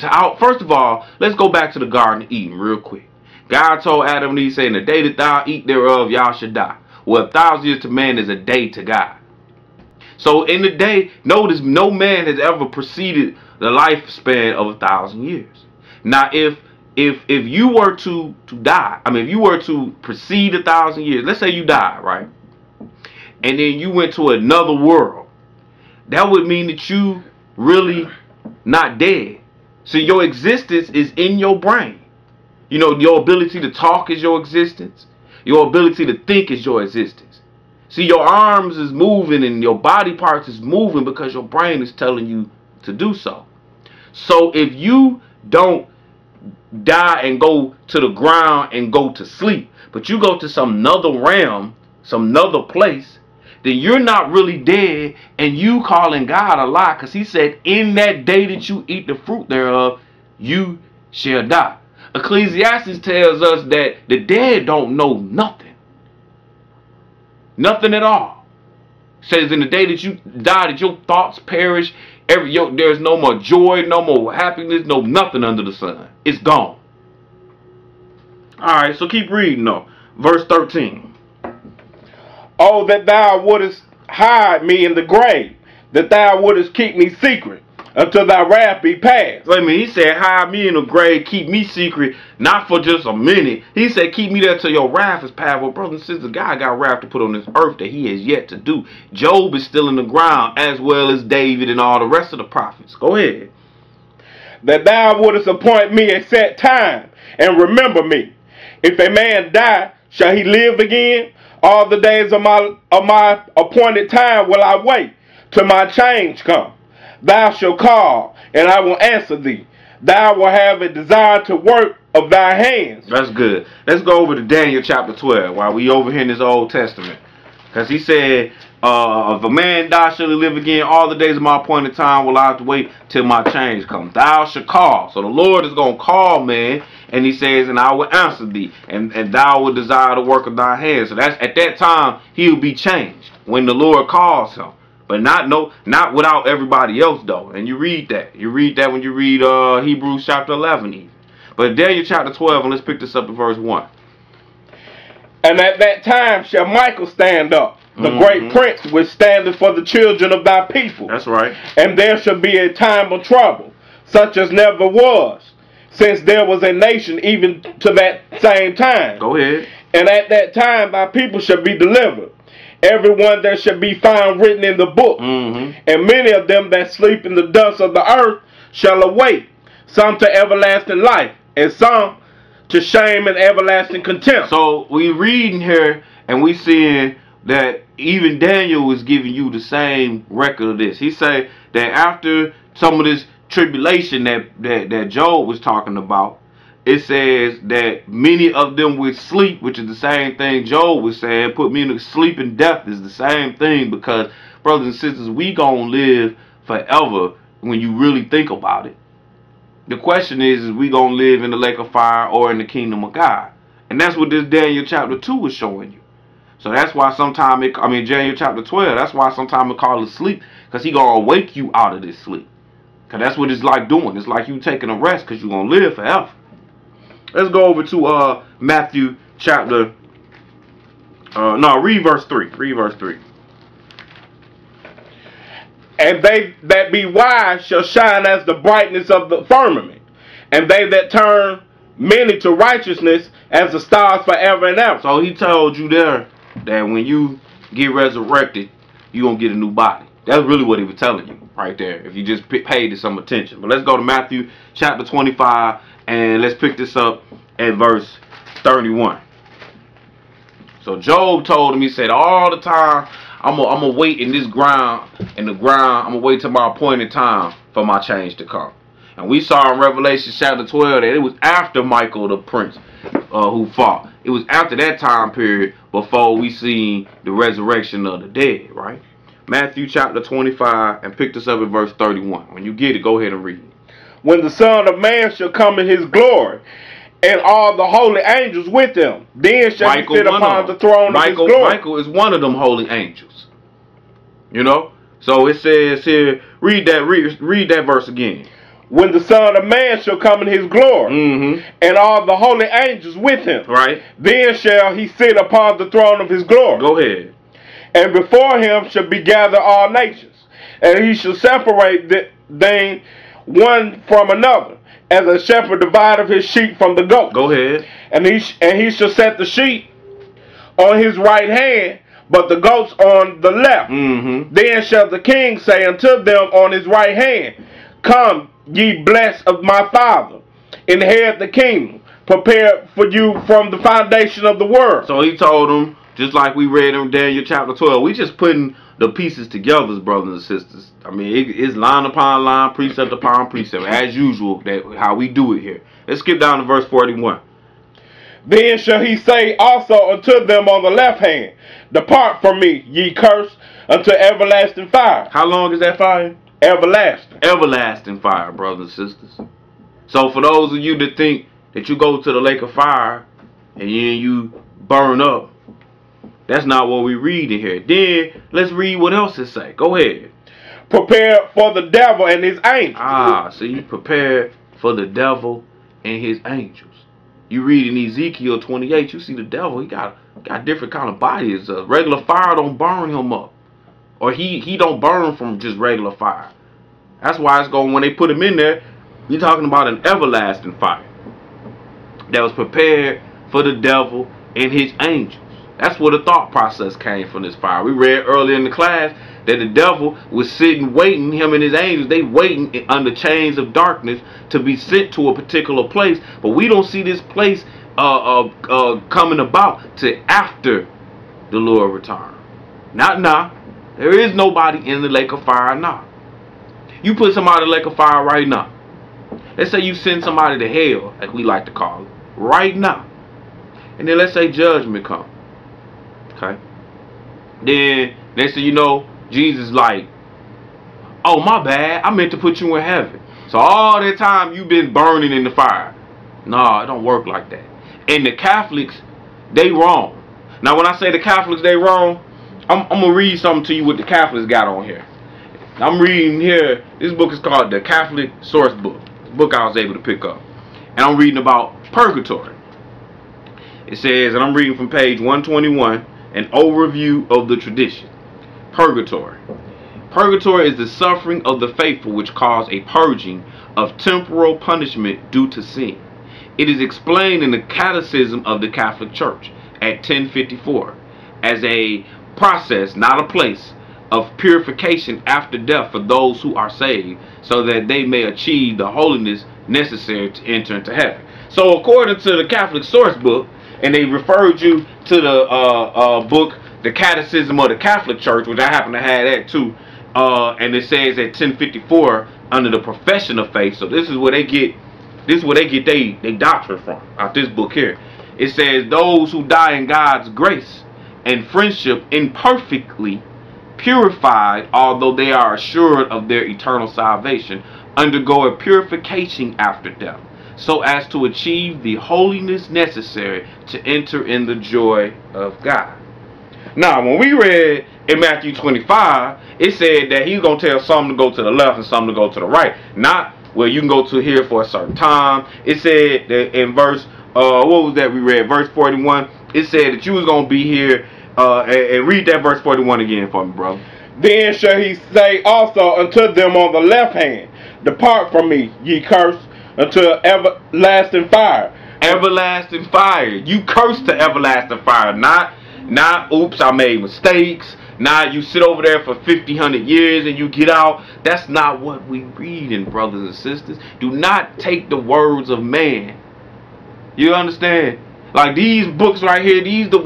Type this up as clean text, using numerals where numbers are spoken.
First of all, let's go back to the Garden of Eden real quick. God told Adam and Eve, saying, the day that thou eat thereof, y'all should die. Well, 1,000 years to man is a day to God. So in the day, notice no man has ever preceded the lifespan of 1,000 years. Now, if you were to die, I mean, if you were to precede 1,000 years, let's say you died, right? And then you went to another world, that would mean that you really not dead. So your existence is in your brain. You know, your ability to talk is your existence. Your ability to think is your existence. See, your arms is moving and your body parts is moving because your brain is telling you to do so. So if you don't die and go to the ground and go to sleep, but you go to some other realm, some other place, then you're not really dead, and you calling God a lie, because he said, in that day that you eat the fruit thereof, you shall die. Ecclesiastes tells us that the dead don't know nothing. Nothing at all. It says in the day that you die, that your thoughts perish, there's no more joy, no more happiness, no nothing under the sun. It's gone. Alright, so keep reading though. Verse 13. Oh, that thou wouldest hide me in the grave, that thou wouldest keep me secret, until thy wrath be past. Wait a minute, he said, hide me in the grave, keep me secret, not for just a minute. He said, keep me there till your wrath is past. Well, brothers and sisters, God got wrath to put on this earth that he has yet to do. Job is still in the ground, as well as David and all the rest of the prophets. Go ahead. That thou wouldest appoint me a set time, and remember me. If a man die, shall he live again? All the days of my appointed time will I wait, till my change come. Thou shalt call, and I will answer thee. Thou will have a desire to work of thy hands. That's good. Let's go over to Daniel chapter 12 while we over here in this Old Testament. Because he said, if a man die, shall he live again? All the days of my appointed time will I have to wait till my change comes. Thou shalt call. So the Lord is going to call, man. And he says, and I will answer thee. And thou will desire the work of thy hands. So that's at that time, he'll be changed when the Lord calls him. But not without everybody else, though. And you read that. You read that when you read Hebrews chapter 11 even. But Daniel chapter 12, and let's pick this up at verse 1. And at that time shall Michael stand up, the great prince which standeth for the children of thy people. That's right. And there shall be a time of trouble, such as never was, since there was a nation even to that same time. Go ahead. And at that time thy people shall be delivered, everyone that shall be found written in the book. And many of them that sleep in the dust of the earth shall awake, some to everlasting life, and some to shame and everlasting contempt. So we reading here, and we seeing that even Daniel is giving you the same record of this. He say that after some of this tribulation that Job was talking about, it says that many of them will sleep, which is the same thing Job was saying. Put me in sleep, and death is the same thing, because brothers and sisters, we gonna live forever when you really think about it. The question is we gonna live in the lake of fire or in the kingdom of God? And that's what this Daniel chapter 2 is showing you. So that's why sometimes Daniel chapter 12, that's why sometimes it call it sleep, because he gonna wake you out of this sleep. Because that's what it's like doing. It's like you taking a rest, because you're gonna live forever. Let's go over to Matthew chapter read verse 3. Read verse 3. And they that be wise shall shine as the brightness of the firmament, and they that turn many to righteousness as the stars forever and ever. So he told you there that when you get resurrected, you're going to get a new body. That's really what he was telling you right there, if you just paid some attention. But let's go to Matthew chapter 25, and let's pick this up at verse 31. So Job told him, he said, all the time, I'm gonna wait in this ground, I'm gonna wait till my appointed time for my change to come. And we saw in Revelation chapter 12 that it was after Michael the prince who fought. It was after that time period before we seen the resurrection of the dead, right? Matthew chapter 25, and pick this up at verse 31. When you get it, go ahead and read it. When the Son of Man shall come in his glory, and all the holy angels with him, then shall he sit upon the throne of his glory. Michael is one of them holy angels. You know? So it says here, read that verse again. when the Son of Man shall come in his glory, Mm-hmm. and all the holy angels with him. Right. Then shall he sit upon the throne of his glory. Go ahead. And before him shall be gathered all nations, and he shall separate them one from another, as a shepherd divideth his sheep from the goats. Go ahead. And he shall set the sheep on his right hand, but the goats on the left. Mm-hmm. Then shall the king say unto them on his right hand, Come, ye blessed of my Father, inherit the kingdom prepared for you from the foundation of the world. So he told them, just like we read in Daniel chapter 12, we just putting the pieces together, brothers and sisters. I mean, it's line upon line, precept upon precept, as usual, how we do it here. Let's skip down to verse 41. Then shall he say also unto them on the left hand, Depart from me, ye cursed, unto everlasting fire. How long is that fire? Everlasting. Everlasting fire, brothers and sisters. So for those of you that think that you go to the lake of fire and then you burn up, that's not what we read in here. Then let's read what else it say. Go ahead. Prepared for the devil and his angels. See, prepared for the devil and his angels. You read in Ezekiel 28, you see the devil, he got different kind of bodies. Regular fire don't burn him up. Or he don't burn from just regular fire. That's why it's going, when they put him in there, you're talking about an everlasting fire that was prepared for the devil and his angels. That's where the thought process came from this fire. We read earlier in the class that the devil was sitting waiting, him and his angels, they waiting under chains of darkness to be sent to a particular place. But we don't see this place coming about to after the Lord return. Not now. There is nobody in the lake of fire now. You put somebody in the lake of fire right now. Let's say you send somebody to hell, like we like to call it, right now. And then let's say judgment come. Okay? Then next thing you know, Jesus like, oh my bad, I meant to put you in heaven. So all that time you've been burning in the fire. No, it don't work like that. And the Catholics, they wrong. Now when I say the Catholics, they wrong, I'm going to read something to you what the Catholics got on here. I'm reading here, this book is called The Catholic Source Book. The book I was able to pick up. And I'm reading about purgatory. It says, and I'm reading from page 121, an overview of the tradition. Purgatory. Purgatory is the suffering of the faithful which cause a purging of temporal punishment due to sin. It is explained in the Catechism of the Catholic Church at 1054 as a process, not a place, of purification after death for those who are saved, so that they may achieve the holiness necessary to enter into heaven. So according to the Catholic Source Book, and they referred you to the book, the Catechism of the Catholic Church, which I happen to have that too, and it says at 1054 under the profession of faith. So this is where they get they doctrine from, out this book here. It says those who die in God's grace and friendship imperfectly purified, although they are assured of their eternal salvation, undergo a purification after death, so as to achieve the holiness necessary to enter in the joy of God. Now, when we read in Matthew 25, it said that he's going to tell some to go to the left and some to go to the right. Not, well, you can go to here for a certain time. It said that in verse, what was that we read? Verse 41, it said that you was going to be here, and read that verse 41 again for me, brother. Then shall he say also unto them on the left hand, Depart from me, ye cursed, unto everlasting fire. Everlasting fire. You curse to everlasting fire. Not oops, I made mistakes. Now you sit over there for 50, 100 years and you get out. That's not what we read in, brothers and sisters. Do not take the words of man. You understand? Like these books right here, these the